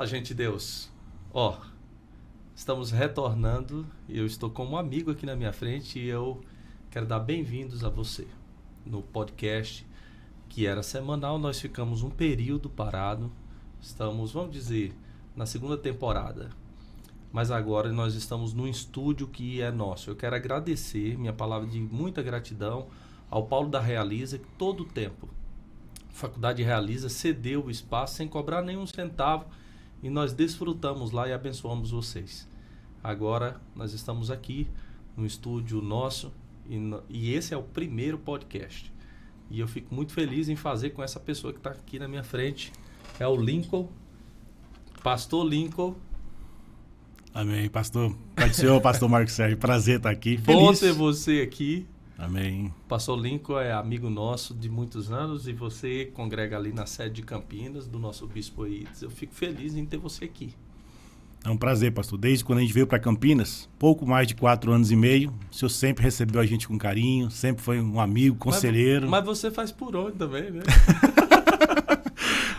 Fala, gente de Deus. Ó, estamos retornando e eu estou com um amigo aqui na minha frente e eu quero dar bem-vindos a você no podcast que era semanal. Nós ficamos um período parado. Estamos, vamos dizer, na segunda temporada. Mas agora nós estamos num estúdio que é nosso. Eu quero agradecer, minha palavra de muita gratidão, ao Paulo da Realiza, que todo o tempo a Faculdade Realiza cedeu o espaço sem cobrar nenhum centavo e nós desfrutamos lá e abençoamos vocês. Agora nós estamos aqui no estúdio nosso e esse é o primeiro podcast. E eu fico muito feliz em fazer com essa pessoa que está aqui na minha frente. É o Lincoln, Pastor Lincoln. Amém, pastor. Pai do Senhor, pastor Marcos Sérgio. Prazer estar aqui. Bom Feliz. ter você aqui. Amém. Pastor Lincoln é amigo nosso de muitos anos e você congrega ali na sede de Campinas, do nosso Bispo Eides. Eu fico feliz em ter você aqui. É um prazer, pastor. Desde quando a gente veio para Campinas, pouco mais de 4 anos e meio, o senhor sempre recebeu a gente com carinho, sempre foi um amigo, conselheiro. Mas você faz por onde também, né?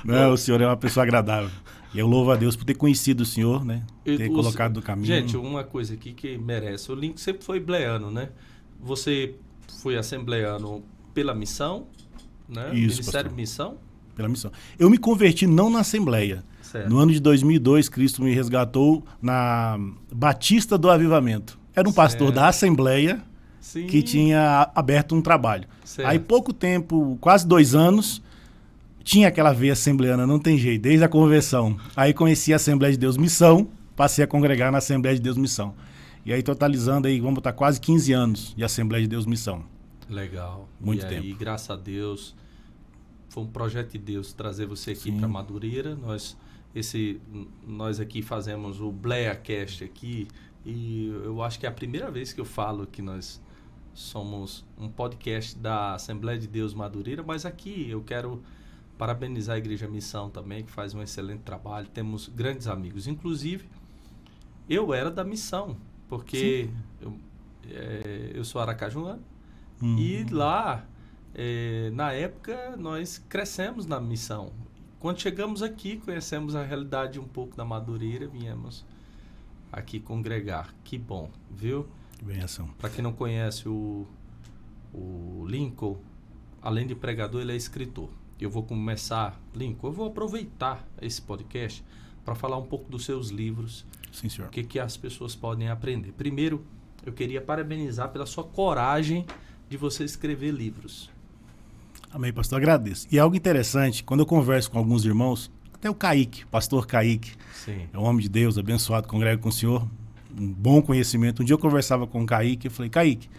Não, o senhor é uma pessoa agradável. E eu louvo a Deus por ter conhecido o senhor, né? Ter colocado no caminho. Gente, uma coisa aqui que merece. O Lincoln sempre foi bleano, né? Você foi assembleano pela missão, né? Isso, Ministério pastor. Missão. Pela missão. Eu me converti não na Assembleia. Certo. No ano de 2002, Cristo me resgatou na Batista do Avivamento. Era um pastor Certo. da Assembleia Sim. que tinha aberto um trabalho. Certo. Aí, pouco tempo, quase 2 anos, tinha aquela veia assembleana, não tem jeito, desde a conversão. Aí conheci a Assembleia de Deus Missão, passei a congregar na Assembleia de Deus Missão. E aí, totalizando aí, vamos botar quase 15 anos de Assembleia de Deus Missão. Legal. Muito e aí, tempo. graças a Deus, foi um projeto de Deus trazer você aqui Sim. para Madureira. Nós aqui fazemos o BleaCast aqui e eu acho que é a primeira vez que eu falo que nós somos um podcast da Assembleia de Deus Madureira, mas aqui eu quero parabenizar a Igreja Missão também, que faz um excelente trabalho. Temos grandes amigos. Inclusive, eu era da Missão, porque eu sou aracajuano. E lá, na época, nós crescemos na Missão. Quando chegamos aqui, conhecemos a realidade um pouco da Madureira, viemos aqui congregar. Que bom, viu? Que benção. Para quem não conhece o Lincoln, além de pregador, ele é escritor. Eu vou começar, Lincoln, eu vou aproveitar esse podcast para falar um pouco dos seus livros. Sim, senhor. O que as pessoas podem aprender. Primeiro, eu queria parabenizar pela sua coragem de você escrever livros. Amém, pastor, agradeço. E algo interessante, quando eu converso com alguns irmãos, até o Kaique, pastor Kaique, Sim. é um homem de Deus, abençoado, congrega com o senhor, um bom conhecimento. Um dia eu conversava com o Kaique, eu falei, Kaique,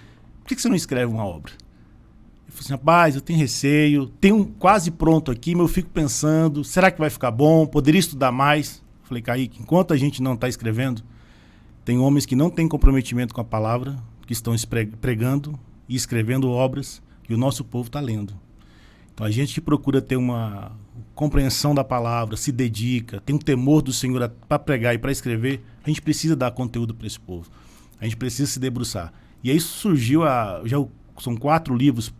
por que você não escreve uma obra? Ele falou assim, rapaz, eu tenho receio, tenho um quase pronto aqui, mas eu fico pensando, será que vai ficar bom? Poderia estudar mais? Eu falei, Kaique, enquanto a gente não está escrevendo, tem homens que não têm comprometimento com a palavra, que estão pregando e escrevendo obras, e o nosso povo está lendo. Então a gente procura ter uma compreensão da palavra, se dedica, tem um temor do Senhor para pregar e para escrever, a gente precisa dar conteúdo para esse povo. A gente precisa se debruçar. E aí surgiu, são 4 livros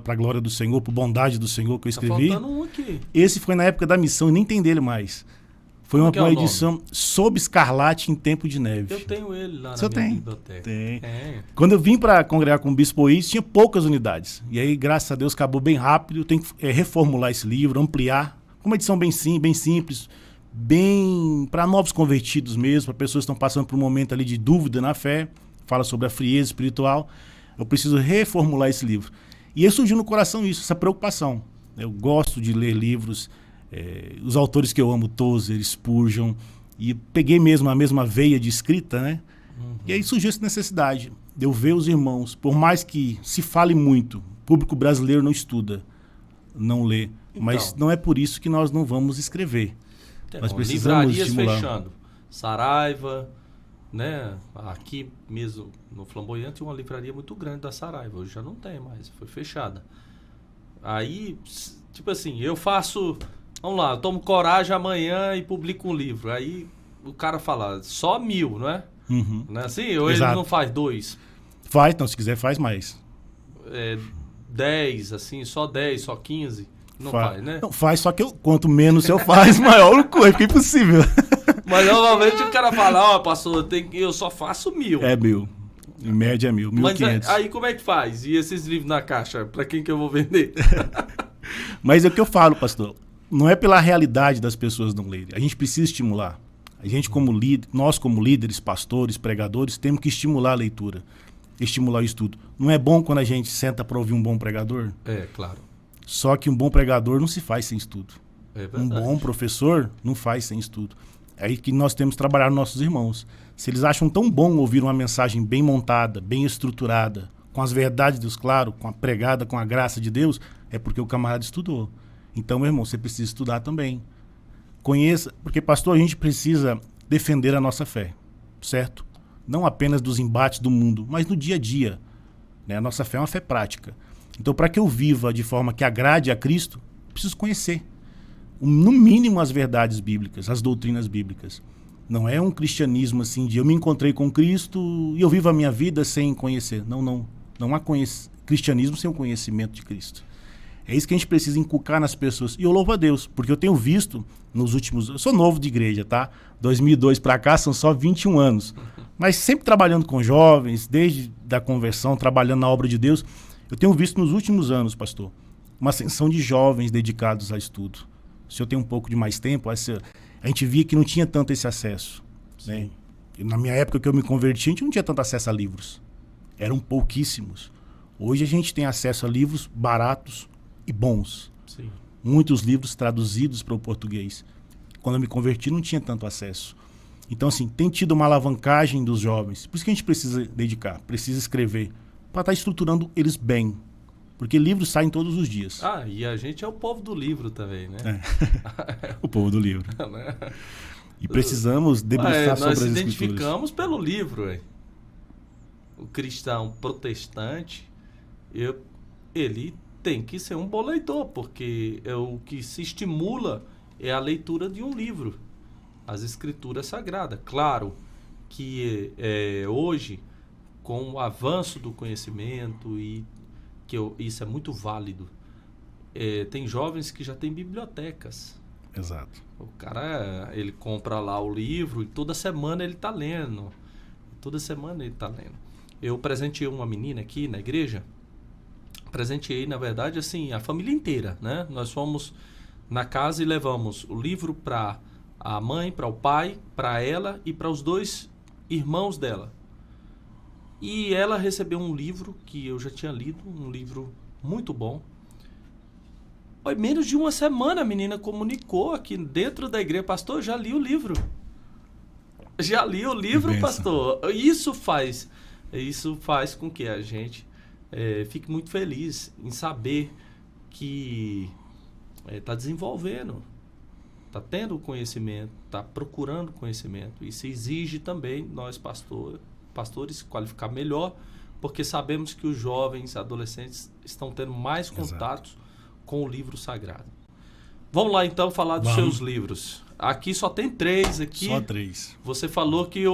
para a glória do Senhor, por bondade do Senhor que eu escrevi. Tá faltando um aqui. Esse foi na época da missão e nem tem dele mais. Foi Como que é uma o edição Sob Escarlate em Tempo de Neve. Eu tenho ele lá O senhor na minha tem? biblioteca. Tem. É. Quando eu vim para congregar com o Bispo Eides, tinha poucas unidades. E aí, graças a Deus, acabou bem rápido. Eu tenho que reformular esse livro, ampliar. Uma edição bem simples, bem para novos convertidos mesmo, para pessoas que estão passando por um momento ali de dúvida na fé. Fala sobre a frieza espiritual. Eu preciso reformular esse livro. E aí surgiu no coração isso, essa preocupação. Eu gosto de ler livros, os autores que eu amo, Tozer, Spurgeon, e peguei mesmo a mesma veia de escrita, né? E aí surgiu essa necessidade de eu ver os irmãos, por mais que se fale muito, o público brasileiro não estuda, não lê, mas não é por isso que nós não vamos escrever. Nós precisamos livrarias estimular. fechando. Saraiva, né? Aqui mesmo no Flamboyante, uma livraria muito grande da Saraiva. Hoje já não tem mais, foi fechada. Aí, tipo assim, eu faço... Vamos lá, eu tomo coragem amanhã e publico um livro. Aí o cara fala, só 1000, não é? Não é assim? Ou Exato. ele não faz 2? Faz, então, se quiser, faz mais. 10, assim, só 10, só 15? Não faz, né? Não, faz, só que quanto menos eu faz, maior o coisa, fica impossível. Mas normalmente o cara fala, ó, pastor, eu só faço 1.000. É 1.000. Em média é 1.000, 1.500. Mas aí como é que faz? E esses livros na caixa, para quem que eu vou vender? Mas é o que eu falo, pastor. Não é pela realidade das pessoas não lerem. A gente precisa estimular. A gente como líder, nós como líderes, pastores, pregadores, temos que estimular a leitura, estimular o estudo. Não é bom quando a gente senta para ouvir um bom pregador? É, claro. Só que um bom pregador não se faz sem estudo. É verdade. Um bom professor não faz sem estudo. É aí que nós temos que trabalhar nossos irmãos. Se eles acham tão bom ouvir uma mensagem bem montada, bem estruturada, com as verdades de Deus, claro, com a pregada, com a graça de Deus, é porque o camarada estudou. Então, meu irmão, você precisa estudar também. Conheça, porque, pastor, a gente precisa defender a nossa fé, certo? Não apenas dos embates do mundo, mas no dia a dia. Né? A nossa fé é uma fé prática. Então, para que eu viva de forma que agrade a Cristo, eu preciso conhecer, no mínimo, as verdades bíblicas, as doutrinas bíblicas. Não é um cristianismo assim de eu me encontrei com Cristo e eu vivo a minha vida sem conhecer. Não. Não há cristianismo sem o conhecimento de Cristo. É isso que a gente precisa inculcar nas pessoas. E eu louvo a Deus, porque eu tenho visto nos últimos... Eu sou novo de igreja, tá? 2002 para cá são só 21 anos. Mas sempre trabalhando com jovens, desde da conversão, trabalhando na obra de Deus, eu tenho visto nos últimos anos, pastor, uma ascensão de jovens dedicados a estudo. Se eu tenho um pouco de mais tempo, a gente via que não tinha tanto esse acesso. Né? Na minha época que eu me converti, a gente não tinha tanto acesso a livros. Eram pouquíssimos. Hoje a gente tem acesso a livros baratos e bons. Sim. Muitos livros traduzidos para o português. Quando eu me converti, não tinha tanto acesso. Então, assim, tem tido uma alavancagem dos jovens. Por isso que a gente precisa dedicar, precisa escrever, para estar estruturando eles bem. Porque livros saem todos os dias. Ah, e a gente é o povo do livro também, né? O povo do livro. E precisamos debruçar sobre as Nós escrituras. identificamos pelo livro. O cristão protestante, ele tem que ser um bom leitor, porque o que se estimula é a leitura de um livro, as escrituras sagradas. Claro que hoje, com o avanço do conhecimento, e isso é muito válido, tem jovens que já têm bibliotecas. Exato. O cara, ele compra lá o livro e toda semana ele está lendo. Eu presenteei uma menina aqui na igreja, presenteei, na verdade, assim, a família inteira, né? Nós fomos na casa e levamos o livro para a mãe, para o pai, para ela e para os 2 irmãos dela. E ela recebeu um livro que eu já tinha lido, um livro muito bom. Foi menos de uma semana a menina comunicou aqui dentro da igreja: pastor, já li o livro. Já li o livro, pastor. Isso faz com que a gente fique muito feliz em saber que está desenvolvendo, está tendo conhecimento, está procurando conhecimento. Isso exige também nós, pastores, qualificar melhor, porque sabemos que os jovens, adolescentes estão tendo mais contatos com o livro sagrado. Vamos lá então falar dos seus livros. Aqui só tem 3 aqui. Só 3. Você falou que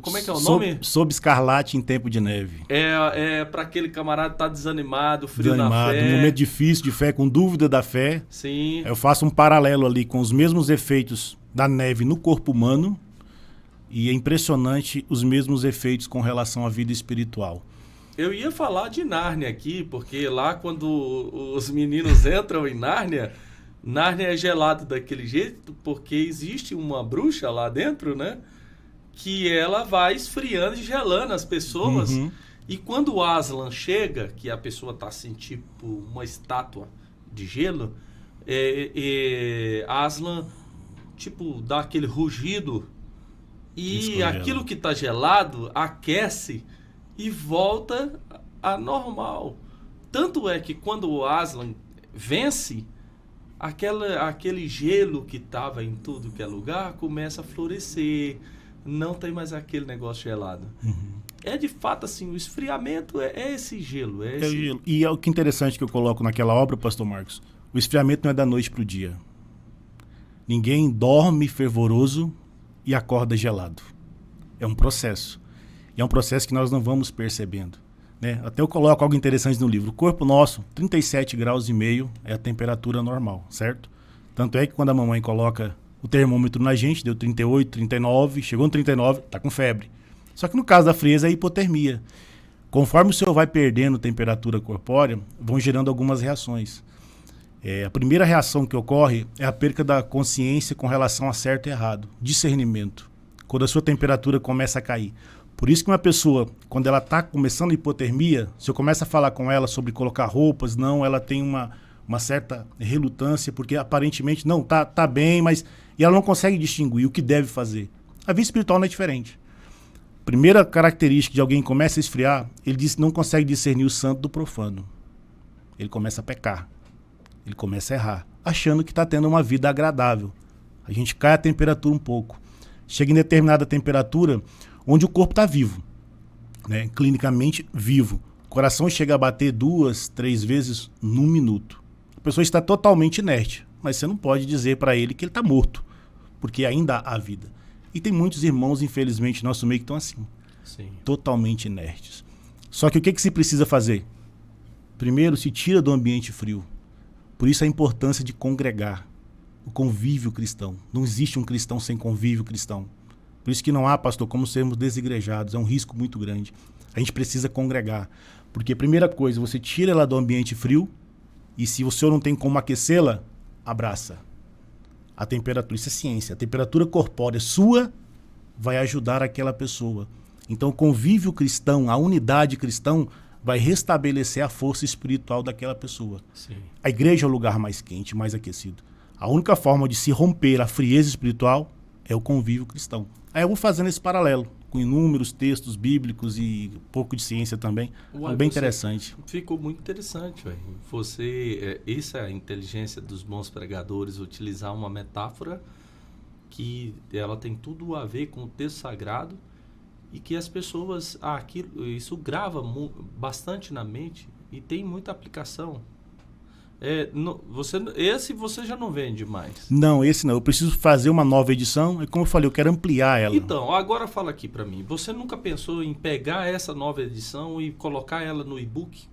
como é que é o nome? Sob escarlate em tempo de neve. É para aquele camarada que tá desanimado, frio na fé. Um momento difícil de fé, com dúvida da fé. Sim. Eu faço um paralelo ali com os mesmos efeitos da neve no corpo humano, e é impressionante os mesmos efeitos com relação à vida espiritual. Eu ia falar de Nárnia aqui, porque lá quando os meninos entram em Nárnia é gelado daquele jeito, porque existe uma bruxa lá dentro, né? Que ela vai esfriando e gelando as pessoas. Uhum. E quando o Aslan chega, que a pessoa tá assim, tipo uma estátua de gelo, Aslan, tipo, dá aquele rugido e aquilo que tá gelado aquece e volta a normal. Tanto é que quando o Aslan vence, aquele gelo que estava em tudo que é lugar começa a florescer. Não tem mais aquele negócio gelado. Uhum. É de fato assim, o esfriamento é esse gelo. Gelo. E é o que interessante que eu coloco naquela obra, pastor Marcos. O esfriamento não é da noite para o dia. Ninguém dorme fervoroso e acorda gelado. É um processo. E é um processo que nós não vamos percebendo. Né? Até eu coloco algo interessante no livro. O corpo nosso, 37,5 graus é a temperatura normal, certo? Tanto é que quando a mamãe coloca o termômetro na gente, deu 38, 39, chegou no 39, tá com febre. Só que no caso da frieza é hipotermia. Conforme o senhor vai perdendo temperatura corpórea, vão gerando algumas reações. A primeira reação que ocorre é a perca da consciência com relação a certo e errado, discernimento, quando a sua temperatura começa a cair. Por isso que uma pessoa, quando ela está começando a hipotermia, se eu começo a falar com ela sobre colocar roupas, não, ela tem uma certa relutância, porque aparentemente, não, tá bem, mas... E ela não consegue distinguir o que deve fazer. A vida espiritual não é diferente. Primeira característica de alguém que começa a esfriar, ele diz que não consegue discernir o santo do profano. Ele começa a pecar. Ele começa a errar, achando que está tendo uma vida agradável. A gente cai a temperatura um pouco. Chega em determinada temperatura onde o corpo está vivo, né? Clinicamente vivo. O coração chega a bater 2, 3 vezes num minuto. A pessoa está totalmente inerte, mas você não pode dizer para ele que ele está morto, porque ainda há vida. E tem muitos irmãos, infelizmente, no nosso meio que estão assim, Sim. totalmente inertes. Só que o que se precisa fazer? Primeiro, se tira do ambiente frio. Por isso a importância de congregar, o convívio cristão. Não existe um cristão sem convívio cristão. Por isso que não há, pastor, como sermos desigrejados. É um risco muito grande. A gente precisa congregar. Porque, primeira coisa, você tira ela do ambiente frio e se o senhor não tem como aquecê-la, abraça. A temperatura, isso é ciência. A temperatura corpórea sua vai ajudar aquela pessoa. Então, o convívio cristão, a unidade cristã, vai restabelecer a força espiritual daquela pessoa. Sim. A igreja é o lugar mais quente, mais aquecido. A única forma de se romper a frieza espiritual é o convívio cristão. Aí eu vou fazendo esse paralelo, com inúmeros textos bíblicos e um pouco de ciência também. Uai, bem interessante. Ficou muito interessante, velho. Isso é a inteligência dos bons pregadores, utilizar uma metáfora que ela tem tudo a ver com o texto sagrado e que as pessoas, isso grava bastante na mente e tem muita aplicação. Esse você já não vende mais. Não, esse não. Eu preciso fazer uma nova edição e, como eu falei, eu quero ampliar ela. Então, agora fala aqui pra mim. Você nunca pensou em pegar essa nova edição e colocar ela no e-book?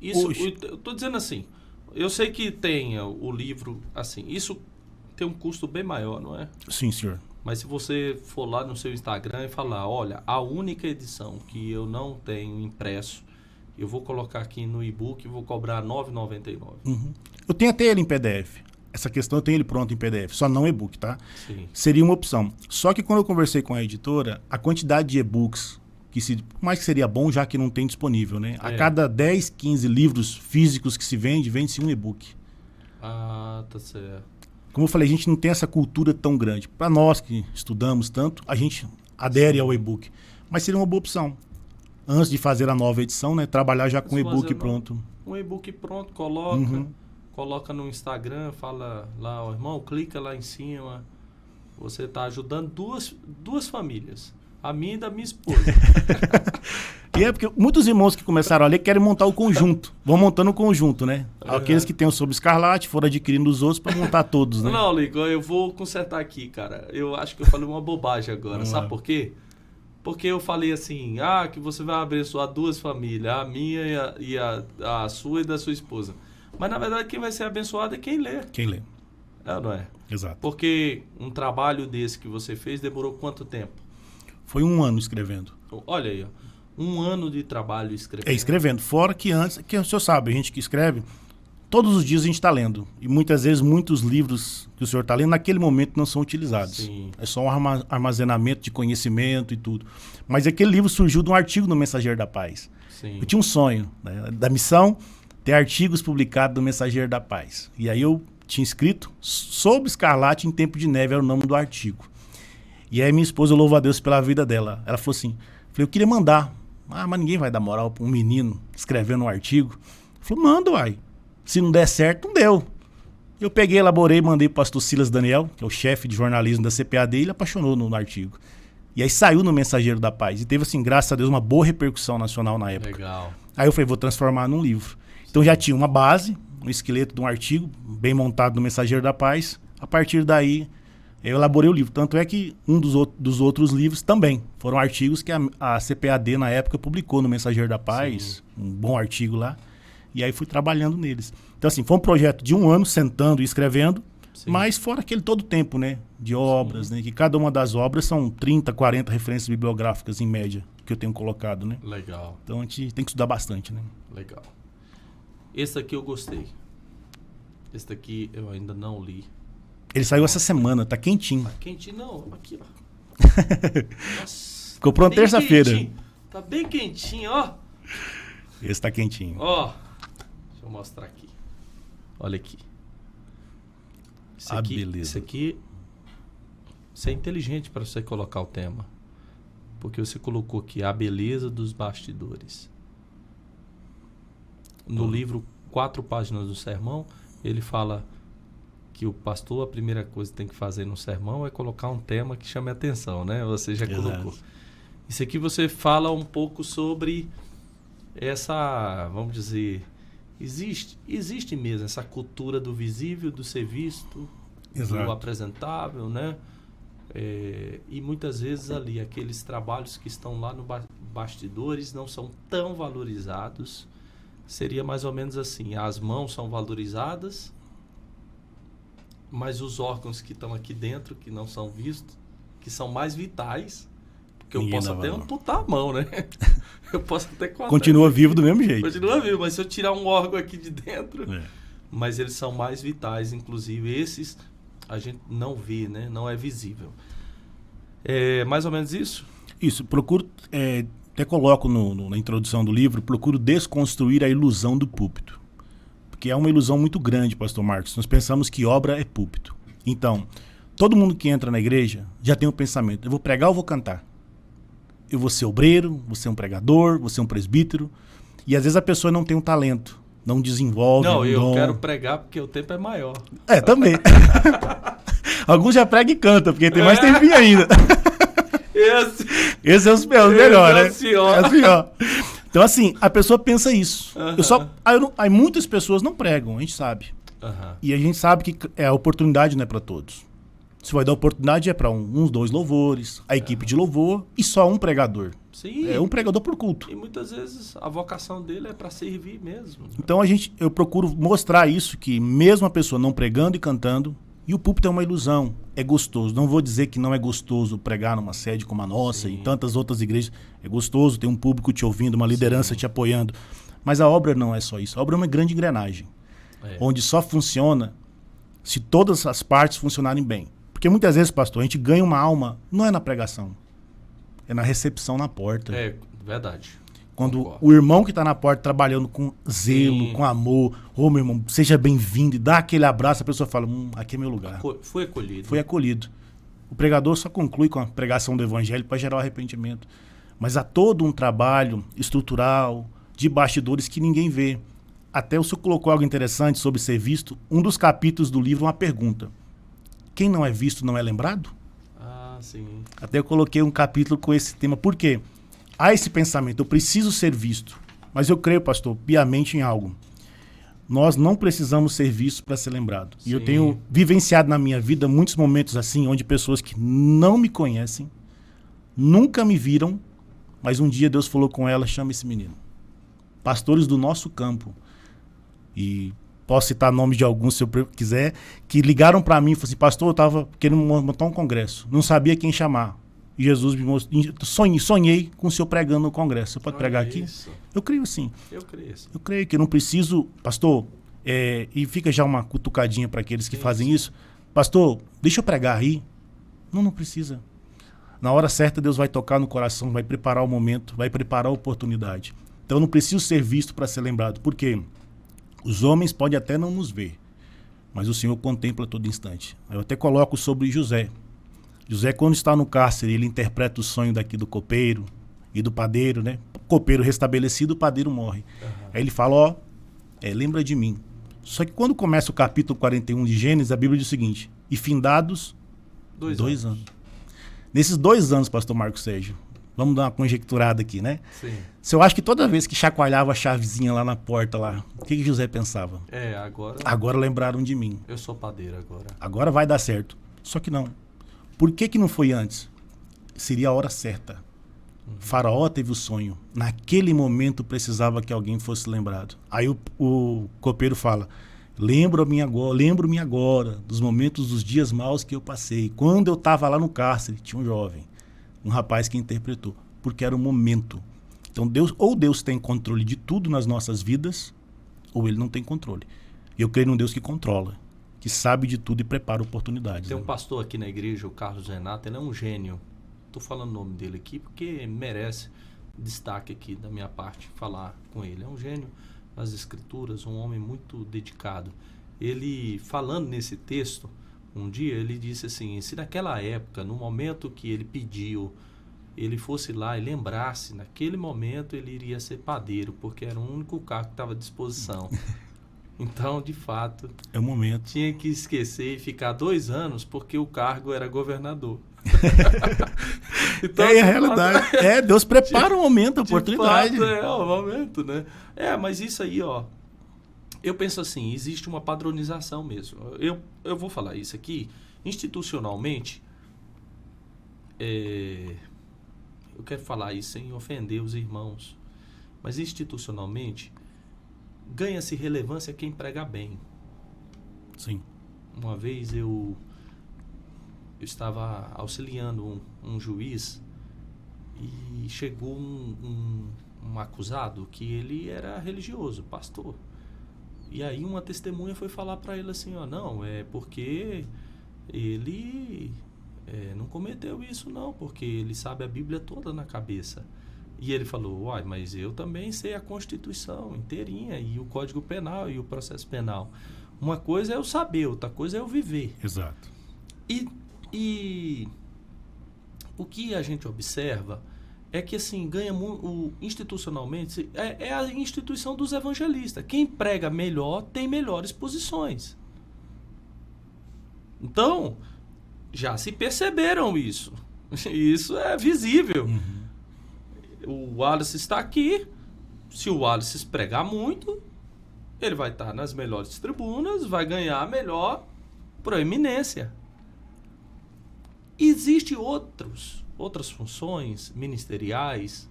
Eu tô dizendo assim, eu sei que tem o livro, assim, isso tem um custo bem maior, não é? Sim, senhor. Mas se você for lá no seu Instagram e falar, olha, a única edição que eu não tenho impresso, eu vou colocar aqui no e-book e vou cobrar R$ 9,99. Uhum. Eu tenho até ele em PDF. Essa questão eu tenho ele pronto em PDF, só não e-book, tá? Sim. Seria uma opção. Só que quando eu conversei com a editora, a quantidade de e-books, mais que seria bom, já que não tem disponível, né? A cada 10, 15 livros físicos que se vende-se um e-book. Ah, tá certo. Como eu falei, a gente não tem essa cultura tão grande. Para nós que estudamos tanto, a gente adere ao e-book. Mas seria uma boa opção. Antes de fazer a nova edição, né? Trabalhar já com o e-book pronto. Um e-book pronto, coloca no Instagram, fala lá, ó, irmão, clica lá em cima. Você está ajudando duas famílias. A minha e da minha esposa. E é porque muitos irmãos que começaram a ler querem montar o conjunto. Vão montando o conjunto, né? Aqueles que têm o Sobre Escarlate foram adquirindo os outros para montar todos, né? Não, Lico, eu vou consertar aqui, cara. Eu acho que eu falei uma bobagem agora. Sabe por quê? Porque eu falei assim, que você vai abençoar duas famílias, a minha e a sua e da sua esposa. Mas, na verdade, quem vai ser abençoado é quem lê. Quem lê. Não é? Exato. Porque um trabalho desse que você fez demorou quanto tempo? Foi 1 ano escrevendo. Olha aí, ó. 1 ano de trabalho escrevendo. Escrevendo. Fora que antes, que o senhor sabe, a gente que escreve, todos os dias a gente está lendo. E muitas vezes muitos livros que o senhor está lendo naquele momento não são utilizados. Sim. É só um armazenamento de conhecimento e tudo. Mas aquele livro surgiu de um artigo no Mensageiro da Paz. Sim. Eu tinha um sonho, né, da missão, ter artigos publicados no Mensageiro da Paz. E aí eu tinha escrito Sobre Escarlate em Tempo de Neve, era o nome do artigo. E aí minha esposa, eu louvo a Deus pela vida dela. Ela falou assim, eu queria mandar. Mas ninguém vai dar moral para um menino escrevendo um artigo. Falou, manda, uai. Se não der certo, não deu. Eu peguei, elaborei, mandei pro pastor Silas Daniel, que é o chefe de jornalismo da CPAD, e ele apaixonou no artigo. E aí saiu no Mensageiro da Paz. E teve, assim, graças a Deus, uma boa repercussão nacional na época. Legal. Aí eu falei, vou transformar num livro. Então já tinha uma base, um esqueleto de um artigo, bem montado no Mensageiro da Paz. A partir daí, eu elaborei o livro. Tanto é que um dos outros livros também foram artigos que a CPAD, na época, publicou no Mensageiro da Paz. Sim. Um bom artigo lá. E aí fui trabalhando neles. Então, assim, foi um projeto de 1 ano, sentando e escrevendo, Sim. Mas fora aquele todo o tempo, né? De obras, né? Que cada uma das obras são 30, 40 referências bibliográficas em média que eu tenho colocado, né? Legal. Então a gente tem que estudar bastante, né? Legal. Esse aqui eu gostei. Esse daqui eu ainda não li. Ele saiu essa semana, tá quentinho. Tá quentinho, não. Aqui, ó. Nossa, Ficou pronto terça-feira. Tá bem quentinho, ó. Esse tá quentinho. Ó. Deixa eu mostrar aqui. Olha aqui. Beleza. Esse aqui... Isso é inteligente para você colocar o tema. Porque você colocou aqui a beleza dos bastidores. No livro 4 páginas do sermão, ele fala que o pastor, a primeira coisa que tem que fazer no sermão é colocar um tema que chame a atenção, né? Você já colocou. Isso aqui você fala um pouco sobre essa, vamos dizer, existe mesmo essa cultura do visível, do ser visto, do apresentável, né? E muitas vezes ali aqueles trabalhos que estão lá no bastidores não são tão valorizados. Seria mais ou menos assim, as mãos são valorizadas, mas os órgãos que estão aqui dentro, que não são vistos, que são mais vitais, porque eu posso até amputar a mão, né? Eu posso até cortar. Continua vivo do mesmo jeito. Continua vivo, mas se eu tirar um órgão aqui de dentro, mas eles são mais vitais, inclusive esses a gente não vê, né? Não é visível. É mais ou menos isso? Isso, procuro... Até coloco na introdução do livro, procuro desconstruir a ilusão do púlpito. Porque é uma ilusão muito grande, pastor Marcos. Nós pensamos que obra é púlpito. Então, todo mundo que entra na igreja já tem um pensamento. Eu vou pregar ou vou cantar? Eu vou ser obreiro, vou ser um pregador, vou ser um presbítero. E às vezes a pessoa não tem um talento, não desenvolve Não, um eu dom. quero pregar porque o tempo é maior. Também. Alguns já pregam e cantam, porque tem mais tempinho ainda. Esse é o melhor, né? É o pior. Então, assim, a pessoa pensa isso. Aí muitas pessoas não pregam, a gente sabe. E a gente sabe que a oportunidade não é para todos. Se vai dar oportunidade é para uns 2 louvores, a equipe de louvor e só um pregador. Sim. É um pregador por culto. E muitas vezes a vocação dele é para servir mesmo. Então eu procuro mostrar isso, que mesmo a pessoa não pregando e cantando, e o púlpito é uma ilusão, é gostoso. Não vou dizer que não é gostoso pregar numa sede como a nossa e tantas outras igrejas. É gostoso ter um público te ouvindo, uma liderança te apoiando. Mas a obra não é só isso. A obra é uma grande engrenagem, onde só funciona se todas as partes funcionarem bem. Porque muitas vezes, pastor, a gente ganha uma alma, não é na pregação, é na recepção na porta. É verdade. Quando o irmão que está na porta trabalhando com zelo, com amor, meu irmão, seja bem-vindo, e dá aquele abraço, a pessoa fala, aqui é meu lugar. Foi acolhido. Foi acolhido. O pregador só conclui com a pregação do evangelho para gerar o arrependimento. Mas há todo um trabalho estrutural, de bastidores que ninguém vê. Até o senhor colocou algo interessante sobre ser visto. Um dos capítulos do livro é uma pergunta. Quem não é visto não é lembrado? Sim. Até eu coloquei um capítulo com esse tema. Por quê? Há esse pensamento, eu preciso ser visto. Mas eu creio, pastor, piamente em algo. Nós não precisamos ser vistos para ser lembrado. E eu tenho vivenciado na minha vida muitos momentos assim, onde pessoas que não me conhecem, nunca me viram, mas um dia Deus falou com ela, chama esse menino. Pastores do nosso campo. E posso citar nomes de alguns, se eu quiser, que ligaram para mim e falaram assim, pastor, eu estava querendo montar um congresso, não sabia quem chamar. E Jesus me mostrou, sonhei com o senhor pregando no congresso. Você pode pregar aqui? Isso. Eu creio sim. Eu creio sim. Eu creio que eu não preciso, pastor, e fica já uma cutucadinha para aqueles que fazem isso. Pastor, deixa eu pregar aí. Não precisa. Na hora certa, Deus vai tocar no coração, vai preparar o momento, vai preparar a oportunidade. Então eu não preciso ser visto para ser lembrado. Por quê? Os homens podem até não nos ver, mas o Senhor contempla a todo instante. Eu até coloco sobre José. José, quando está no cárcere, ele interpreta o sonho daqui do copeiro e do padeiro, né? O copeiro restabelecido, o padeiro morre. Aí ele fala, lembra de mim. Só que quando começa o capítulo 41 de Gênesis, a Bíblia diz o seguinte, e findados 2 anos. Nesses 2 anos, pastor Marcos Sérgio, vamos dar uma conjecturada aqui, né? Sim. Se eu acho que toda vez que chacoalhava a chavezinha lá na porta, lá, o que José pensava? Agora lembraram de mim. Eu sou padeiro agora. Agora vai dar certo. Só que não. Por que não foi antes? Seria a hora certa. Faraó teve o sonho. Naquele momento precisava que alguém fosse lembrado. Aí o copeiro fala, Lembro-me agora dos momentos dos dias maus que eu passei. Quando eu estava lá no cárcere, tinha um jovem, um rapaz que interpretou, porque era o momento. Então Deus tem controle de tudo nas nossas vidas, ou ele não tem controle. Eu creio num Deus que controla, que sabe de tudo e prepara oportunidades. Tem um pastor aqui na igreja, o Carlos Renato, ele é um gênio. Estou falando o nome dele aqui porque merece destaque aqui da minha parte falar com ele. É um gênio nas escrituras, um homem muito dedicado. Ele, falando nesse texto, um dia ele disse assim, se naquela época, no momento que ele pediu, ele fosse lá e lembrasse, naquele momento ele iria ser padeiro, porque era o único cargo que estava à disposição. Então, de fato, é o momento. Tinha que esquecer e ficar 2 anos porque o cargo era governador. Então, é a realidade. Deus prepara o momento, a oportunidade. De fato, é o momento, né? Mas isso aí, eu penso assim, existe uma padronização mesmo. Eu vou falar isso aqui, institucionalmente, eu quero falar isso sem ofender os irmãos, mas institucionalmente, ganha-se relevância quem prega bem. Sim. Uma vez eu estava auxiliando um juiz e chegou um acusado que ele era religioso, pastor. E aí uma testemunha foi falar para ele assim, não, é porque ele não cometeu isso não, porque ele sabe a Bíblia toda na cabeça. E ele falou, mas eu também sei a Constituição inteirinha, e o Código Penal, e o processo penal. Uma coisa é eu saber, outra coisa é eu viver. Exato. E o que a gente observa é que, assim, institucionalmente, é a instituição dos evangelistas. Quem prega melhor tem melhores posições. Então, já se perceberam isso. Isso é visível. Uhum. O Wallace está aqui. Se o Wallace pregar muito, ele vai estar nas melhores tribunas, vai ganhar a melhor proeminência. Existem outras funções ministeriais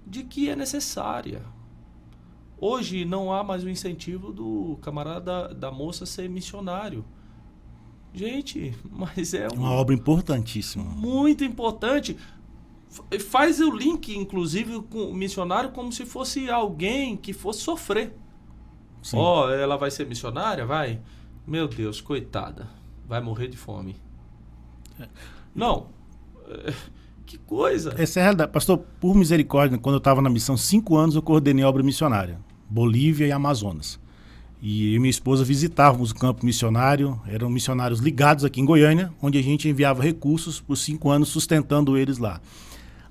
de que é necessária. Hoje não há mais o incentivo do camarada da moça ser missionário. Gente, mas é uma obra importantíssima. Muito importante. Faz o link, inclusive, com o missionário como se fosse alguém que fosse sofrer. Ela vai ser missionária? Vai? Meu Deus, coitada. Vai morrer de fome. Não. Que coisa. Essa é a realidade. Pastor, por misericórdia, quando eu estava na missão, 5 anos eu coordenei obra missionária. Bolívia e Amazonas. E eu e minha esposa visitávamos o campo missionário. Eram missionários ligados aqui em Goiânia, onde a gente enviava recursos por 5 anos, sustentando eles lá.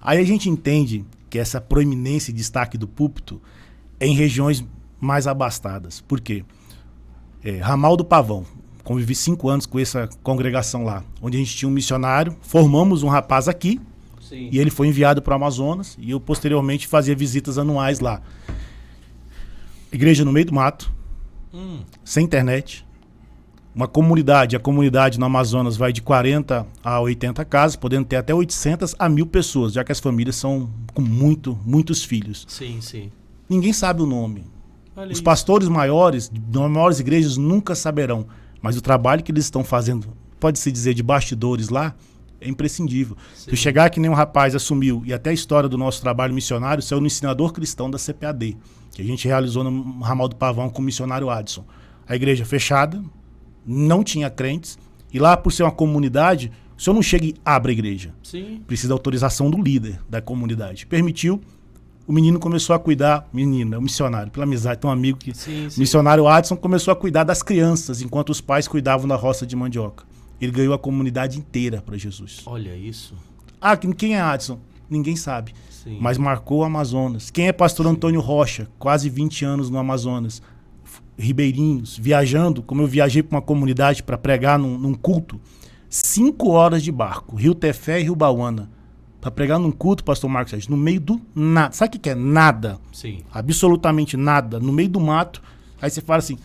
Aí a gente entende que essa proeminência e destaque do púlpito é em regiões mais abastadas. Por quê? Ramal do Pavão. Convivi 5 anos com essa congregação lá, onde a gente tinha um missionário, formamos um rapaz aqui. Sim. E ele foi enviado para o Amazonas e eu posteriormente fazia visitas anuais lá. Igreja no meio do mato, sem internet, a comunidade no Amazonas vai de 40 a 80 casas, podendo ter até 800 a 1.000 pessoas, já que as famílias são com muitos filhos. Sim, sim. Ninguém sabe o nome. Os pastores maiores, das maiores igrejas, nunca saberão. Mas o trabalho que eles estão fazendo, pode-se dizer, de bastidores lá, é imprescindível. Se eu chegar que nem um rapaz assumiu, e até a história do nosso trabalho missionário, saiu no Ensinador Cristão da CPAD, que a gente realizou no Ramal do Pavão com o missionário Adson. A igreja fechada, não tinha crentes, e lá, por ser uma comunidade, o senhor não chega e abre a igreja. Sim. Precisa da autorização do líder da comunidade. Permitiu, o menino começou a cuidar, o missionário, pela amizade, tem um amigo que... Sim. O missionário Adson começou a cuidar das crianças, enquanto os pais cuidavam da roça de mandioca. Ele ganhou a comunidade inteira para Jesus. Olha isso. Quem é Adson? Ninguém sabe. Sim. Mas marcou o Amazonas. Quem é pastor Antônio Rocha? Quase 20 anos no Amazonas. Ribeirinhos, viajando, como eu viajei para uma comunidade para pregar num culto. 5 horas de barco, Rio Tefé e Rio Bauana. Para pregar num culto, pastor Marcos Sérgio, no meio do nada. Sabe o que é? Nada. Sim. Absolutamente nada. No meio do mato. Aí você fala assim,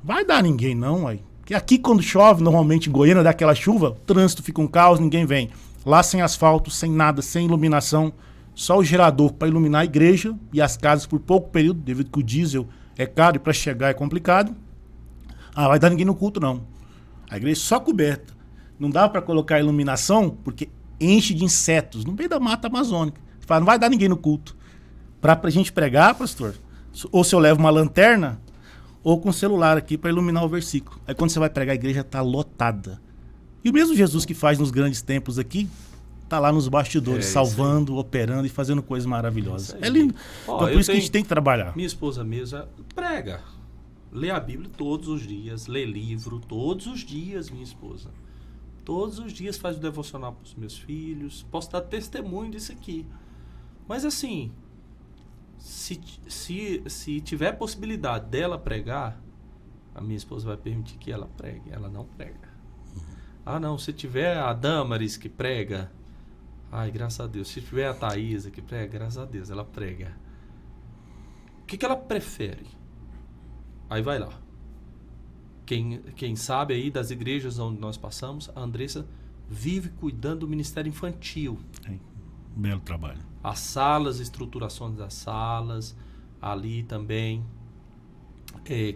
vai dar ninguém não, aí. Porque aqui quando chove, normalmente em Goiânia, dá aquela chuva, o trânsito fica um caos, ninguém vem. Lá sem asfalto, sem nada, sem iluminação, só o gerador para iluminar a igreja e as casas por pouco período, devido que o diesel é caro e para chegar é complicado. Ah, vai dar ninguém no culto, não. A igreja só coberta. Não dá para colocar iluminação, porque enche de insetos no meio da mata amazônica. Fala, não vai dar ninguém no culto. Pra gente pregar, pastor, ou se eu levo uma lanterna, ou com o celular aqui para iluminar o versículo. Aí quando você vai pregar, a igreja está lotada. E o mesmo Jesus que faz nos grandes templos aqui, tá lá nos bastidores, salvando, operando e fazendo coisas maravilhosas. É lindo. Então por isso que a gente tem que trabalhar. Minha esposa mesmo prega. Lê a Bíblia todos os dias, lê livro todos os dias, minha esposa. Todos os dias faz o devocional para os meus filhos. Posso dar testemunho disso aqui. Mas assim, se tiver possibilidade dela pregar, a minha esposa vai permitir que ela pregue. Ela não prega. Ah, não, se tiver a Damaris que prega, ai, graças a Deus. Se tiver a Thaisa que prega, graças a Deus, ela prega. O que ela prefere? Aí vai lá. Quem sabe aí das igrejas onde nós passamos, a Andressa vive cuidando do ministério infantil. Belo trabalho. As salas, estruturações das salas, ali também,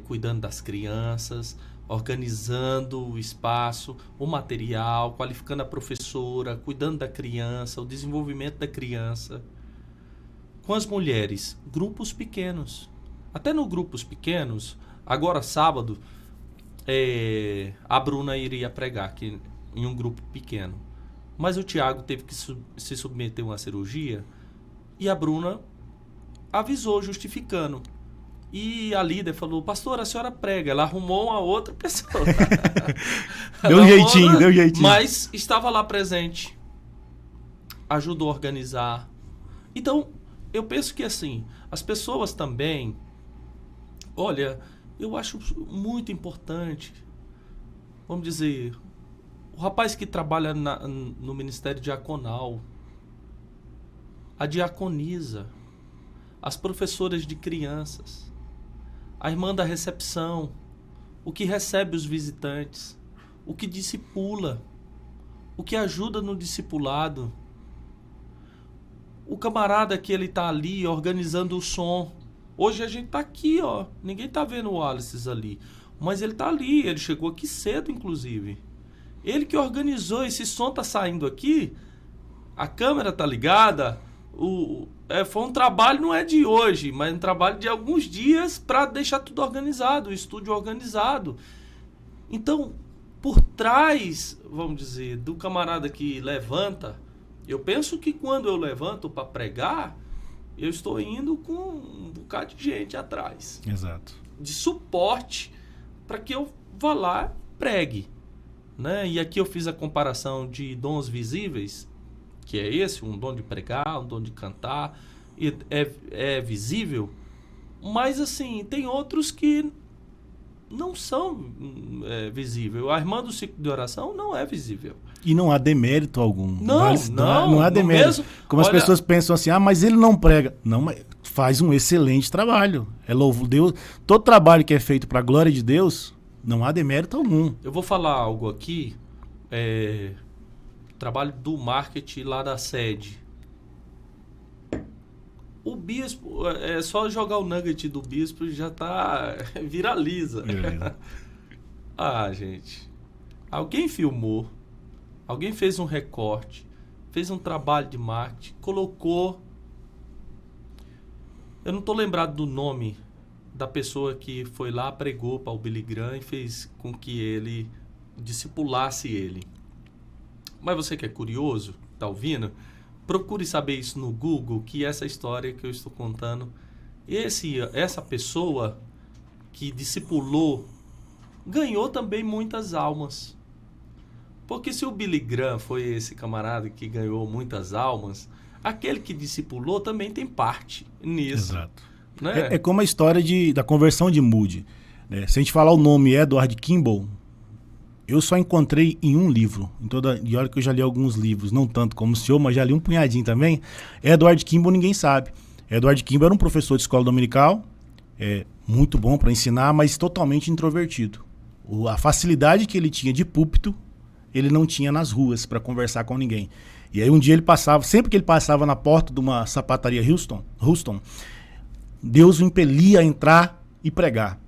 cuidando das crianças, organizando o espaço, o material, qualificando a professora, cuidando da criança, o desenvolvimento da criança. Com as mulheres, grupos pequenos. Até no grupos pequenos, agora sábado, a Bruna iria pregar aqui em um grupo pequeno. Mas o Tiago teve que se submeter a uma cirurgia e a Bruna avisou, justificando. E a líder falou, pastor, a senhora prega. Ela arrumou uma outra pessoa. Deu jeitinho. Mas estava lá presente. Ajudou a organizar. Então, eu penso que assim, as pessoas também... Olha, eu acho muito importante, vamos dizer, o rapaz que trabalha no Ministério Diaconal, a diaconisa, as professoras de crianças, a irmã da recepção, o que recebe os visitantes, o que discipula, o que ajuda no discipulado, o camarada que ele está ali organizando o som. Hoje a gente tá aqui, ó. Ninguém tá vendo o Wallace ali. Mas ele tá ali. Ele chegou aqui cedo, inclusive. Ele que organizou. Esse som tá saindo aqui. A câmera tá ligada. Foi um trabalho, não é de hoje, mas um trabalho de alguns dias para deixar tudo organizado. O estúdio organizado. Então, por trás, vamos dizer, do camarada que levanta, eu penso que quando eu levanto para pregar, eu estou indo com um bocado de gente atrás. Exato. De suporte para que eu vá lá e pregue. Né? E aqui eu fiz a comparação de dons visíveis, que é esse, um dom de pregar, um dom de cantar, e é visível. Mas assim, tem outros que não são visíveis. A irmã do ciclo de oração não é visível. E não há demérito algum. Não há demérito. Como as pessoas pensam assim, mas ele não prega. Não, mas faz um excelente trabalho. É louvo Deus. Todo trabalho que é feito para a glória de Deus, não há demérito algum. Eu vou falar algo aqui, trabalho do marketing lá da sede. O bispo, é só jogar o nugget do bispo e já tá, viraliza. Gente, alguém filmou, alguém fez um recorte, fez um trabalho de marketing, colocou... Eu não tô lembrado do nome da pessoa que foi lá, pregou para o Billy Graham e fez com que ele discipulasse ele. Mas você que é curioso, tá ouvindo? Procure saber isso no Google, que essa história que eu estou contando, essa pessoa que discipulou, ganhou também muitas almas. Porque se o Billy Graham foi esse camarada que ganhou muitas almas, aquele que discipulou também tem parte nisso. Exato. Né? É como a história da conversão de Moody. Né? Se a gente falar o nome Edward Kimball, eu só encontrei em um livro. E olha que eu já li alguns livros, não tanto como o senhor, mas já li um punhadinho também. Edward Kimball ninguém sabe. Edward Kimball era um professor de escola dominical, muito bom para ensinar, mas totalmente introvertido. A facilidade que ele tinha de púlpito, ele não tinha nas ruas para conversar com ninguém. E aí um dia ele passava, sempre que ele passava na porta de uma sapataria Houston, Deus o impelia a entrar e pregar.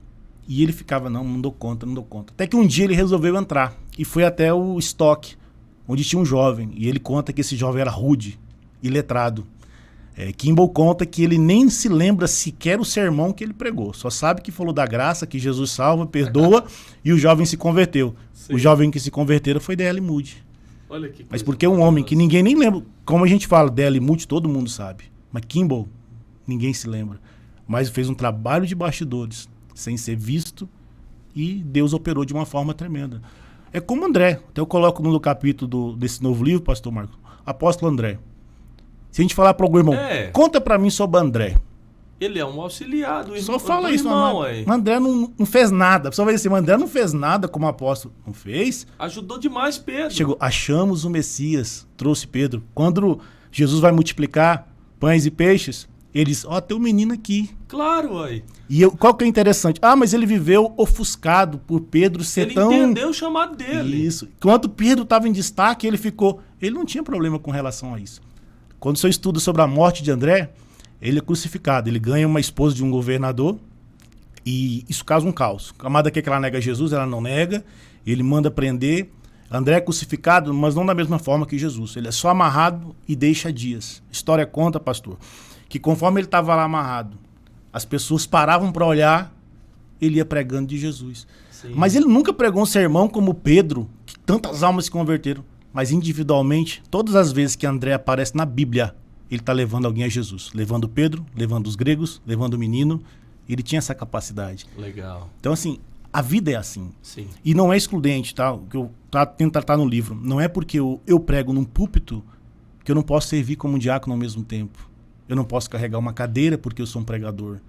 E ele ficava, não dou conta, não dou conta. Até que um dia ele resolveu entrar e foi até o estoque, onde tinha um jovem. E ele conta que esse jovem era rude e letrado. Kimball conta que ele nem se lembra sequer o sermão que ele pregou. Só sabe que falou da graça, que Jesus salva, perdoa, e o jovem se converteu. Sim. O jovem que se converteu foi D.L. Moody. Olha que coisa. Mas porque é um homem que ninguém nem lembra. Como a gente fala, D.L. Moody, todo mundo sabe. Mas Kimball, ninguém se lembra. Mas fez um trabalho de bastidores, sem ser visto, e Deus operou de uma forma tremenda. É como André. Até eu coloco no capítulo desse novo livro, pastor Marcos, Apóstolo André. Se a gente falar para algum irmão, conta para mim sobre André. Ele é um auxiliar do irmão. Só fala isso, irmão. André não fez nada. A pessoa vai dizer assim, André não fez nada como apóstolo. Não fez? Ajudou demais Pedro. Chegou, achamos o Messias, trouxe Pedro. Quando Jesus vai multiplicar pães e peixes, ele diz, tem um menino aqui. Claro, ué. E qual que é interessante? Mas ele viveu ofuscado por Pedro ser tão... Ele entendeu o chamado dele. Isso. Enquanto Pedro estava em destaque, ele não tinha problema com relação a isso. Quando você estuda sobre a morte de André, ele é crucificado. Ele ganha uma esposa de um governador e isso causa um caos. A amada quer que ela nega Jesus, ela não nega. Ele manda prender. André é crucificado, mas não da mesma forma que Jesus. Ele é só amarrado e deixa dias. A história conta, pastor, que conforme ele estava lá amarrado, as pessoas paravam para olhar, ele ia pregando de Jesus. Sim. Mas ele nunca pregou um sermão como Pedro, que tantas almas se converteram. Mas individualmente, todas as vezes que André aparece na Bíblia, ele está levando alguém a Jesus. Levando Pedro, levando os gregos, levando o menino. Ele tinha essa capacidade. Legal. Então, assim, a vida é assim. Sim. E não é excludente, tá? O que eu tento tratar no livro. Não é porque eu prego num púlpito que eu não posso servir como um diácono ao mesmo tempo. Eu não posso carregar uma cadeira porque eu sou um pregador.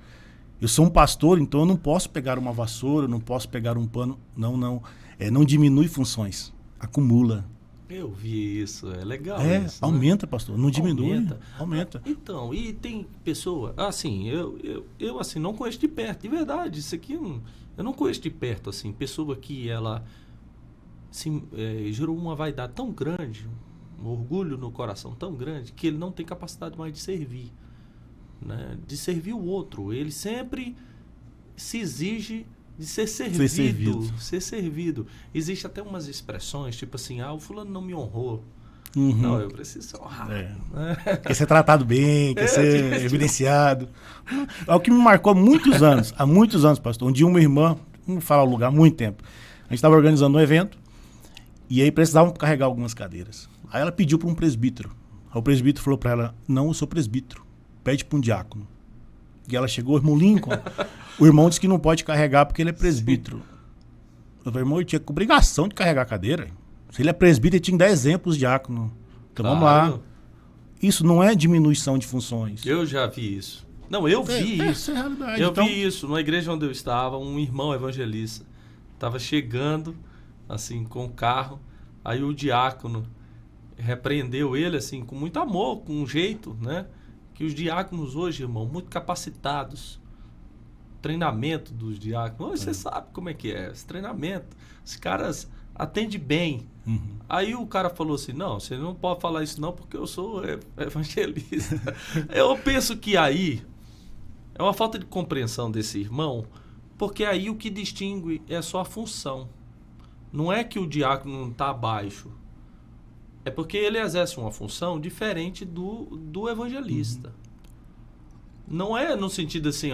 Eu sou um pastor, então eu não posso pegar uma vassoura, eu não posso pegar um pano. Não. Não diminui funções. Acumula. Eu vi isso, é legal isso. Aumenta, pastor, não diminui, aumenta. Então, e tem pessoa, assim, eu assim, não conheço de perto, de verdade, isso aqui eu não conheço de perto, assim, pessoa que ela gerou uma vaidade tão grande, um orgulho no coração tão grande, que ele não tem capacidade mais de servir, né? De servir o outro, ele sempre se exige de ser servido. Existe até umas expressões, tipo assim, o fulano não me honrou. Uhum. Não, eu preciso ser honrado. Quer ser tratado bem, quer ser evidenciado. É o que me marcou há muitos anos, pastor. Um dia uma irmã, não vou falar o lugar, há muito tempo, a gente estava organizando um evento e aí precisavam carregar algumas cadeiras. Aí ela pediu para um presbítero. Aí o presbítero falou para ela, não, eu sou presbítero, pede para um diácono. E ela chegou, irmão Lincoln, o irmão disse que não pode carregar porque ele é presbítero. Sim. Eu falei, irmão, ele tinha obrigação de carregar a cadeira. Se ele é presbítero, ele tinha que dar exemplos, diácono. Então vamos lá. Isso não é diminuição de funções. Eu já vi isso. Não, eu vi isso. Essa é a realidade. Eu vi isso. Na igreja onde eu estava, um irmão evangelista estava chegando, assim, com o carro. Aí o diácono repreendeu ele, assim, com muito amor, com um jeito, né? Que os diáconos hoje, irmão, muito capacitados. Treinamento dos diáconos. Hoje você sabe como é que é. Esse treinamento. Os caras atendem bem. Uhum. Aí o cara falou assim, não, você não pode falar isso não porque eu sou evangelista. Eu penso que aí é uma falta de compreensão desse irmão, porque aí o que distingue é só a função. Não é que o diácono não está abaixo. É porque ele exerce uma função diferente do evangelista. Uhum. Não é no sentido assim,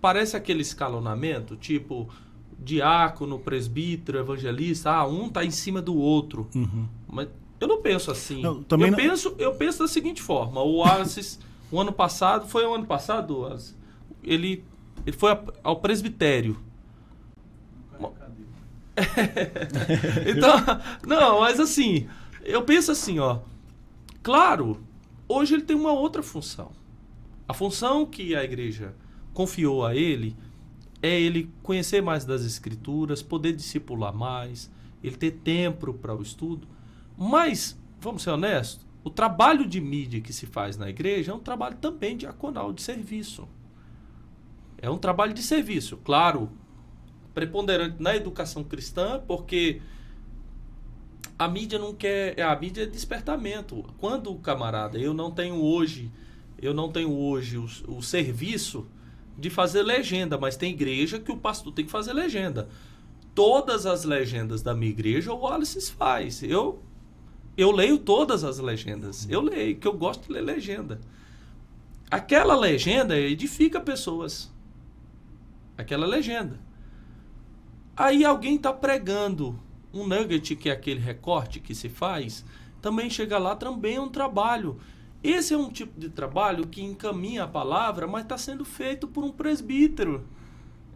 parece aquele escalonamento, tipo diácono, presbítero, evangelista, um está em cima do outro. Uhum. Mas eu não penso assim. Eu penso da seguinte forma, o Oasis, o ano passado, Oasis? Ele foi ao presbitério. Então, não, mas assim, eu penso assim, claro, hoje ele tem uma outra função. A função que a igreja confiou a ele é ele conhecer mais das escrituras, poder discipular mais, ele ter tempo para o estudo. Mas, vamos ser honestos, o trabalho de mídia que se faz na igreja é um trabalho também diaconal, de serviço. É um trabalho de serviço, claro, preponderante na educação cristã, porque a mídia não quer, a mídia é despertamento. Quando o camarada, eu não tenho hoje o serviço de fazer legenda, mas tem igreja que o pastor tem que fazer legenda. Todas as legendas da minha igreja o Wallace faz. Eu leio todas as legendas. Eu leio, que eu gosto de ler legenda. Aquela legenda edifica pessoas. Aquela legenda. Aí alguém está pregando um nugget, que é aquele recorte que se faz, também chega lá, também é um trabalho. Esse é um tipo de trabalho que encaminha a palavra, mas está sendo feito por um presbítero.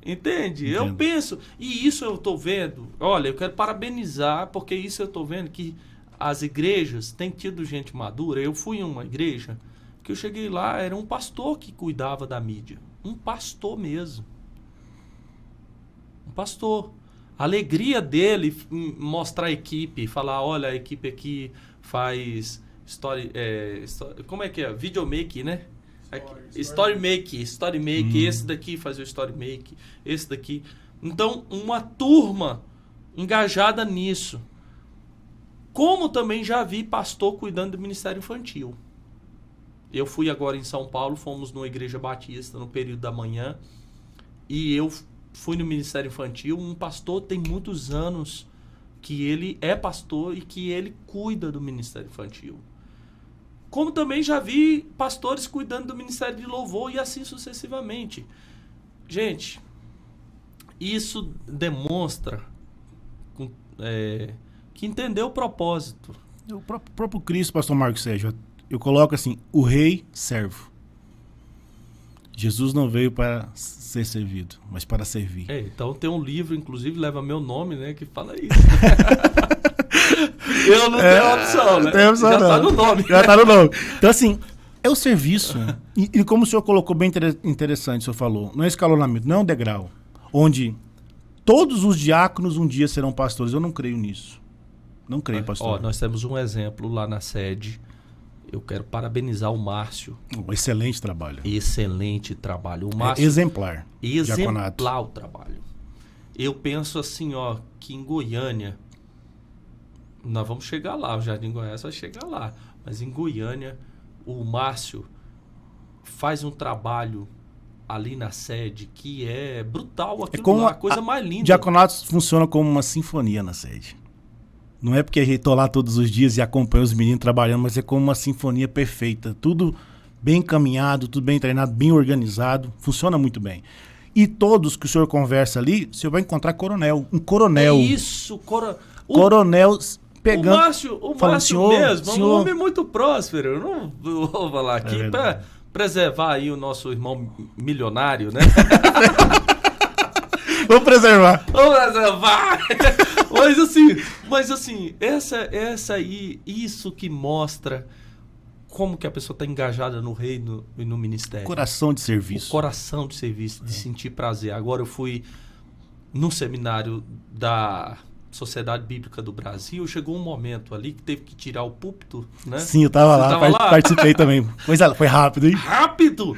Entende? Eu penso, e isso eu estou vendo, olha, eu quero parabenizar, porque isso eu estou vendo que as igrejas têm tido gente madura. Eu fui em uma igreja que eu cheguei lá, era um pastor que cuidava da mídia. Um pastor mesmo. Um pastor. A alegria dele mostrar a equipe, falar, olha, a equipe aqui faz como é que é? Videomake, né? Story make, esse daqui faz o story make, esse daqui. Então, uma turma engajada nisso. Como também já vi pastor cuidando do ministério infantil. Eu fui agora em São Paulo, fomos numa igreja batista no período da manhã, e eu fui no ministério infantil. Um pastor tem muitos anos que ele é pastor e que ele cuida do ministério infantil. Como também já vi pastores cuidando do ministério de louvor e assim sucessivamente. Gente, isso demonstra que entendeu o propósito. O próprio Cristo, pastor Marcos Sérgio, eu coloco assim, o rei servo. Jesus não veio para ser servido, mas para servir. Então tem um livro, inclusive leva meu nome, né, que fala isso. Eu não tenho opção, né? Tem opção, já não. tá no nome. Já tá no nome. Então, assim, é o serviço. E como o senhor colocou bem interessante, o senhor falou, não é escalonamento, não é um degrau, onde todos os diáconos um dia serão pastores. Eu não creio nisso. Não creio, pastor. Nós temos um exemplo lá na sede. Eu quero parabenizar o Márcio. Um excelente trabalho. Excelente trabalho. O Márcio, exemplar. Exemplar o trabalho. Eu penso assim, que em Goiânia, nós vamos chegar lá, o Jardim Goiás vai chegar lá, mas em Goiânia, o Márcio faz um trabalho ali na sede que é brutal, aquilo lá, a coisa mais linda. Diaconatos funciona como uma sinfonia na sede. Não é porque a gente está lá todos os dias e acompanha os meninos trabalhando, mas é como uma sinfonia perfeita. Tudo bem encaminhado, tudo bem treinado, bem organizado. Funciona muito bem. E todos que o senhor conversa ali, o senhor vai encontrar coronel. Um coronel. É isso, coronel pegando. O Márcio mesmo, é um homem muito próspero. Eu não vou falar aqui para preservar aí o nosso irmão milionário, né? Vamos preservar. Mas assim, isso que mostra como que a pessoa está engajada no reino e no ministério. Coração de serviço. O coração de serviço, de sentir prazer. Agora eu fui num seminário da Sociedade Bíblica do Brasil, chegou um momento ali que teve que tirar o púlpito, né? Sim, eu estava lá, participei também. Pois é, foi rápido, hein? Rápido?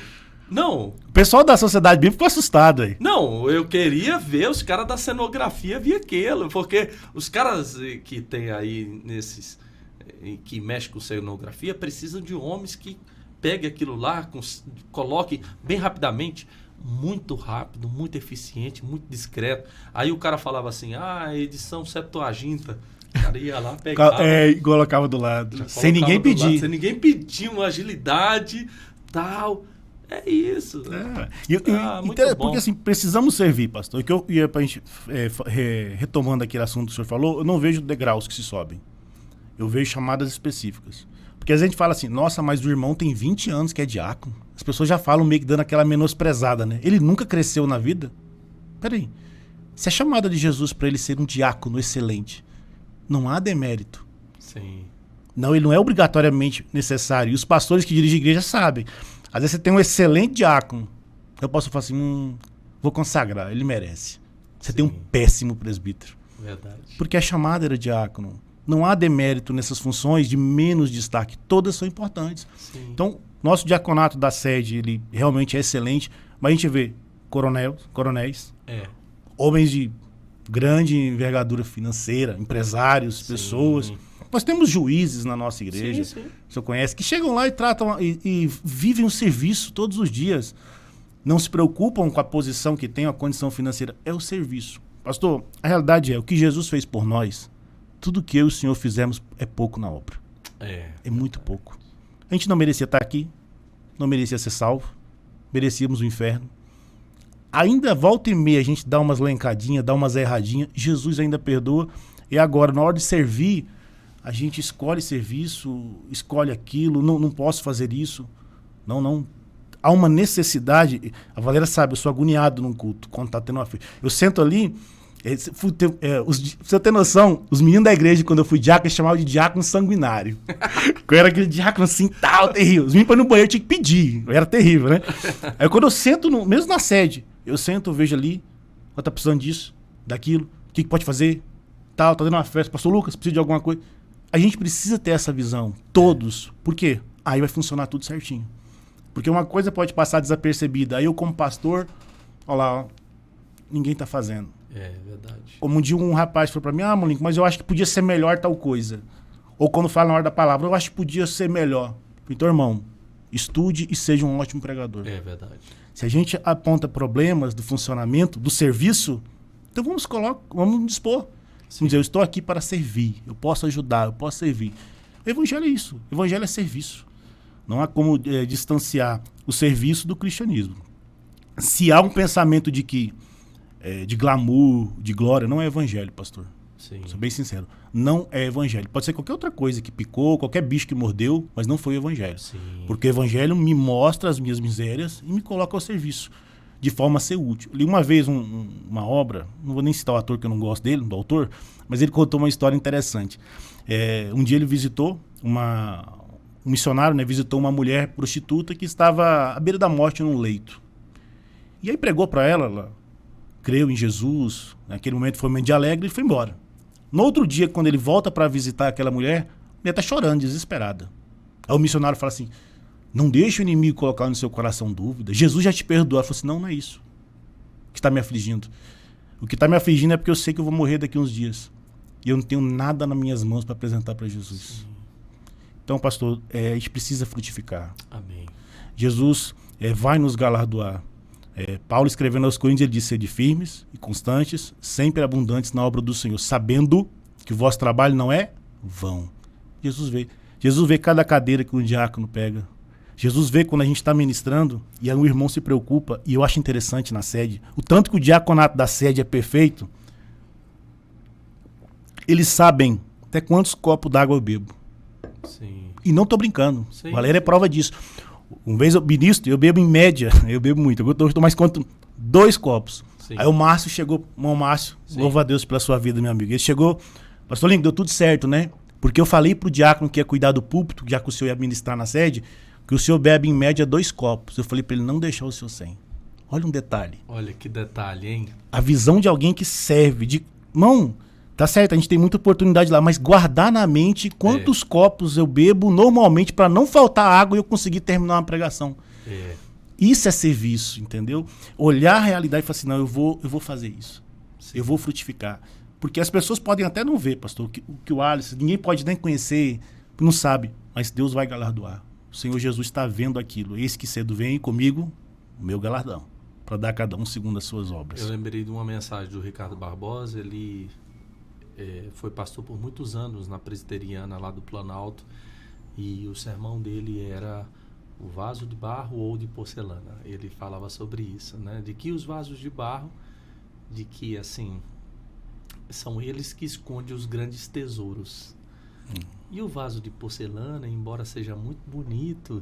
Não. O pessoal da Sociedade Bíblica ficou assustado aí. Não, eu queria ver os caras da cenografia ver aquilo, porque os caras que tem aí nesses que mexem com cenografia precisam de homens que peguem aquilo lá, coloquem bem rapidamente, muito rápido, muito eficiente, muito discreto. Aí o cara falava assim, edição Septuaginta. O cara ia lá, pegava... e colocava do lado. Sem ninguém pedir. Sem ninguém pedir, uma agilidade, tal... É isso. Muito bom. Porque assim, precisamos servir, pastor. Que eu ia pra gente, retomando aquele assunto que o senhor falou, eu não vejo degraus que se sobem. Eu vejo chamadas específicas. Porque às vezes a gente fala assim, nossa, mas o irmão tem 20 anos que é diácono. As pessoas já falam meio que dando aquela menosprezada, né? Ele nunca cresceu na vida? Peraí. Se a chamada de Jesus para ele ser um diácono excelente, não há demérito. Sim. Não, ele não é obrigatoriamente necessário. E os pastores que dirigem a igreja sabem. Às vezes você tem um excelente diácono. Eu posso falar assim, vou consagrar, ele merece. Você tem um péssimo presbítero. Verdade. Porque a chamada era diácono. Não há demérito nessas funções de menos destaque. Todas são importantes. Sim. Então, nosso diaconato da sede, ele realmente é excelente. Mas a gente vê coronéis, homens de grande envergadura financeira, empresários, pessoas... Nós temos juízes na nossa igreja, o senhor conhece, que chegam lá e tratam e vivem um serviço todos os dias. não se preocupam com a posição que tem, a condição financeira. É o serviço. Pastor, a realidade é, o que Jesus fez por nós, tudo que eu e o Senhor fizemos é pouco na obra. É muito pouco. A gente não merecia estar aqui, não merecia ser salvo, merecíamos o inferno. Ainda volta e meia a gente dá umas lencadinhas, dá umas erradinhas, Jesus ainda perdoa. E agora, na hora de servir, a gente escolhe serviço, escolhe aquilo, não posso fazer isso. Não. Há uma necessidade. A Valéria sabe, eu sou agoniado num culto, quando tá tendo uma festa. Eu sento ali, pra você ter noção, os meninos da igreja, quando eu fui diácono, eles chamavam de diácono sanguinário. Eu era aquele diácono assim, tal, terrível. Os meninos para ir no banheiro eu tinha que pedir, eu era terrível, né? Aí quando eu sento, mesmo na sede, eu sento, eu vejo ali, ela tá precisando disso, daquilo, o que pode fazer, tal, tá dando uma festa. Pastor Lucas, precisa de alguma coisa. A gente precisa ter essa visão, todos. Por quê? Aí vai funcionar tudo certinho. Porque uma coisa pode passar desapercebida. Aí eu, como pastor, olha lá, ó, ninguém tá fazendo. É verdade. Como um dia um rapaz falou pra mim, Molinco, mas eu acho que podia ser melhor tal coisa. Ou quando fala na hora da palavra, eu acho que podia ser melhor. Então, irmão, estude e seja um ótimo pregador. É verdade. Se a gente aponta problemas do funcionamento, do serviço, então vamos nos dispor. Vamos dizer, eu estou aqui para servir, eu posso ajudar, eu posso servir. O evangelho é isso, o evangelho é serviço. Não há como distanciar o serviço do cristianismo. Se há um pensamento de que de glamour, de glória, não é evangelho, pastor. Sim. Sou bem sincero. Não é evangelho. Pode ser qualquer outra coisa que picou, qualquer bicho que mordeu, mas não foi o evangelho. Sim. Porque o evangelho me mostra as minhas misérias e me coloca ao serviço, de forma a ser útil. Eu li uma vez uma obra, não vou nem citar o ator que eu não gosto dele, do autor, mas ele contou uma história interessante. Um dia ele visitou um missionário, né, visitou uma mulher prostituta que estava à beira da morte num leito. E aí pregou para ela creu em Jesus, naquele momento foi um momento de alegre e foi embora. No outro dia, quando ele volta para visitar aquela mulher, ela está chorando, desesperada. Aí o missionário fala assim, não deixe o inimigo colocar no seu coração dúvida, Jesus já te perdoou. Ela falou assim, não é isso que está me afligindo. O que está me afligindo é porque eu sei que eu vou morrer daqui a uns dias. E eu não tenho nada nas minhas mãos para apresentar para Jesus. Sim. Então, pastor, a gente precisa frutificar. Amém. Jesus vai nos galardoar. Paulo escrevendo aos Coríntios, ele diz, sede firmes e constantes, sempre abundantes na obra do Senhor, sabendo que o vosso trabalho não é vão. Jesus vê cada cadeira que um diácono pega. Jesus vê quando a gente está ministrando e um irmão se preocupa, e eu acho interessante na sede, o tanto que o diaconato da sede é perfeito, eles sabem até quantos copos d'água eu bebo. Sim. E não estou brincando, Sim, Valéria é prova disso. Uma vez eu ministro, eu bebo em média, eu bebo muito, eu estou mais quanto 2 copos. Sim. Aí o Márcio chegou, louva a Deus pela sua vida, meu amigo. Ele chegou, pastor Lincoln, deu tudo certo, né? Porque eu falei pro diácono que ia cuidar do púlpito, já que o senhor ia ministrar na sede, que o senhor bebe em média 2 copos. Eu falei para ele não deixar o senhor sem. Olha um detalhe. Olha que detalhe, hein? A visão de alguém que serve, irmão, tá certo, a gente tem muita oportunidade lá, mas guardar na mente quantos copos eu bebo normalmente para não faltar água e eu conseguir terminar uma pregação. Isso é serviço, entendeu? Olhar a realidade e falar assim, não, eu vou fazer isso. Sim. Eu vou frutificar. Porque as pessoas podem até não ver, pastor, o que o Alisson, ninguém pode nem conhecer, não sabe, mas Deus vai galardoar. O Senhor Jesus está vendo aquilo. Eis que cedo vem comigo o meu galardão, para dar a cada um segundo as suas obras. Eu lembrei de uma mensagem do Ricardo Barbosa, ele foi pastor por muitos anos na presbiteriana lá do Planalto, e o sermão dele era o vaso de barro ou de porcelana. Ele falava sobre isso, né? De que os vasos de barro, de que assim, são eles que escondem os grandes tesouros. E o vaso de porcelana, embora seja muito bonito,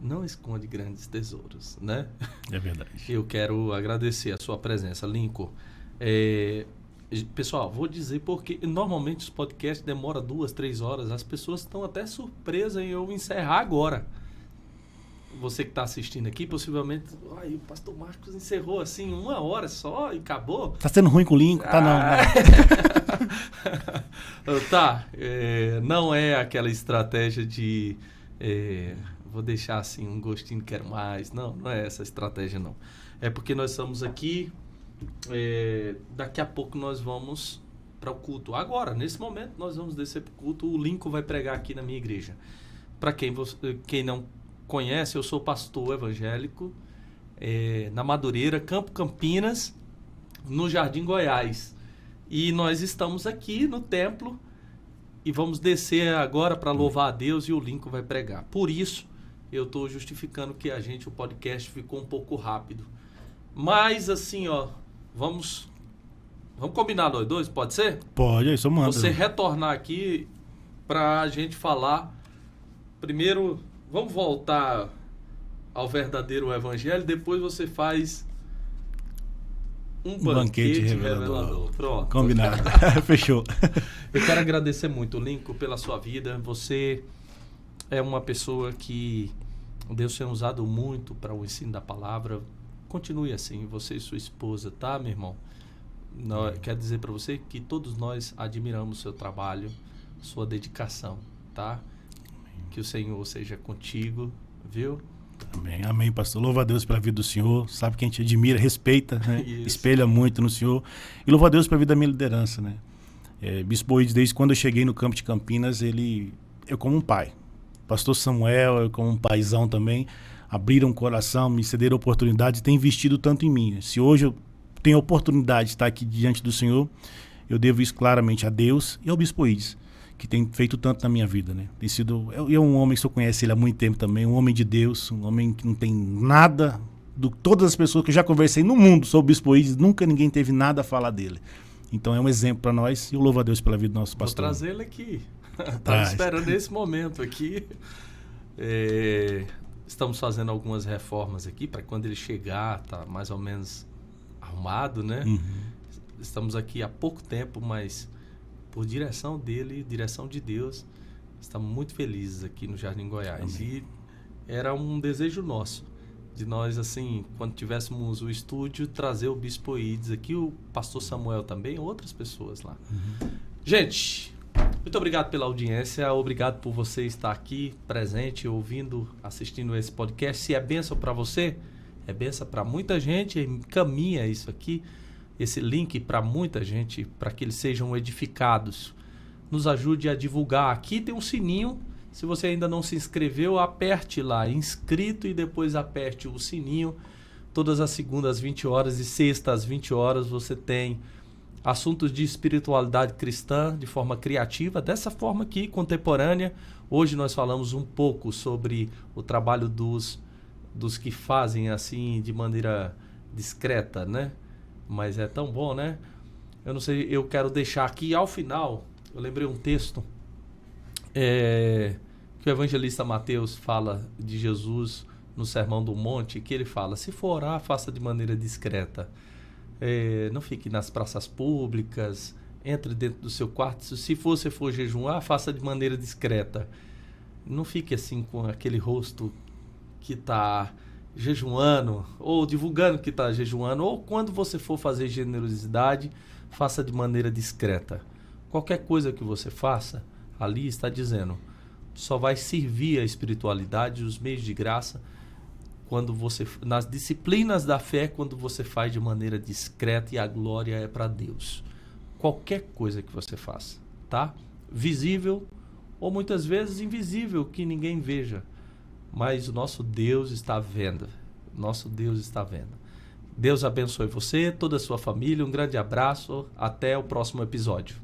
não esconde grandes tesouros, né? É verdade. Eu quero agradecer a sua presença, Lincoln. Pessoal, vou dizer porque normalmente os podcasts demoram 2, 3 horas. As pessoas estão até surpresas em eu encerrar agora. Você que está assistindo aqui, possivelmente, o pastor Marcos encerrou assim 1 hora só e acabou. Tá sendo ruim com o Lincoln? Tá não. Tá, não é aquela estratégia de vou deixar assim um gostinho, quero mais. Não é essa estratégia não. É porque nós estamos aqui, daqui a pouco nós vamos para o culto. Agora, nesse momento, nós vamos descer para o culto. O Lincoln vai pregar aqui na minha igreja. Para quem não conhece, eu sou pastor evangélico na Madureira, Campo Campinas, no Jardim Goiás. E nós estamos aqui no templo e vamos descer agora para louvar a Deus e o Lincoln vai pregar. Por isso, eu estou justificando que o podcast ficou um pouco rápido. Mas assim, ó, vamos combinar nós dois, pode ser? Pode, isso manda. Você retornar aqui para a gente falar. Primeiro, vamos voltar ao verdadeiro evangelho, depois você faz um banquete revelador. Pronto. Combinado. Fechou. Eu quero agradecer muito, Lincoln, pela sua vida. Você é uma pessoa que Deus tem usado muito para o ensino da palavra. Continue assim, você e sua esposa, tá, meu irmão? Quero dizer para você que todos nós admiramos o seu trabalho, sua dedicação, tá? Que o Senhor seja contigo, viu? Amém, amém, pastor. Louva a Deus pela vida do senhor. Sabe que a gente admira, respeita, né? Espelha muito no senhor. E louva a Deus pela vida da minha liderança, né? Bispo Boides, desde quando eu cheguei no campo de Campinas, eu como um pai. Pastor Samuel, eu como um paizão também, abriram o coração, me cederam a oportunidade e têm investido tanto em mim. Se hoje eu tenho a oportunidade de estar aqui diante do Senhor, eu devo isso claramente a Deus e ao Bispo Boides, que tem feito tanto na minha vida, né? Tem sido, eu um homem que só conhece ele há muito tempo também, um homem de Deus, um homem que não tem nada, todas as pessoas que eu já conversei no mundo sobre o Bispo Boides, nunca ninguém teve nada a falar dele. Então é um exemplo para nós e eu louvo a Deus pela vida do nosso pastor. Vou trazer ele aqui. Estava esperando esse momento aqui. Estamos fazendo algumas reformas aqui para quando ele chegar, tá mais ou menos arrumado, né? Uhum. Estamos aqui há pouco tempo, mas por direção dele, direção de Deus, estamos muito felizes aqui no Jardim Goiás. Amém. E era um desejo nosso, de nós, assim, quando tivéssemos o estúdio, trazer o Bispo Boides aqui, o pastor Samuel também, outras pessoas lá. Uhum. Gente, muito obrigado pela audiência, obrigado por você estar aqui, presente, ouvindo, assistindo esse podcast. Se é bênção para você, é bênção para muita gente, encaminha isso aqui, esse link para muita gente, para que eles sejam edificados. Nos ajude a divulgar. Aqui tem um sininho, se você ainda não se inscreveu, aperte lá, inscrito, e depois aperte o sininho. Todas as segundas às 20 horas e sextas às 20 horas você tem assuntos de espiritualidade cristã de forma criativa, dessa forma aqui, contemporânea. Hoje nós falamos um pouco sobre o trabalho dos que fazem assim de maneira discreta, né? Mas é tão bom, né? Eu não sei, eu quero deixar aqui ao final, eu lembrei um texto que o evangelista Mateus fala de Jesus no Sermão do Monte, que ele fala: se for orar, faça de maneira discreta. Não fique nas praças públicas, entre dentro do seu quarto. Se você for jejuar, faça de maneira discreta. Não fique assim com aquele rosto que está jejuando, ou divulgando que está jejuando, ou quando você for fazer generosidade, faça de maneira discreta. Qualquer coisa que você faça, ali está dizendo, só vai servir a espiritualidade, os meios de graça, quando você, nas disciplinas da fé, quando você faz de maneira discreta, e a glória é para Deus. Qualquer coisa que você faça, tá? Visível ou muitas vezes invisível, que ninguém veja. Mas o nosso Deus está vendo. Nosso Deus está vendo. Deus abençoe você, toda a sua família. Um grande abraço. Até o próximo episódio.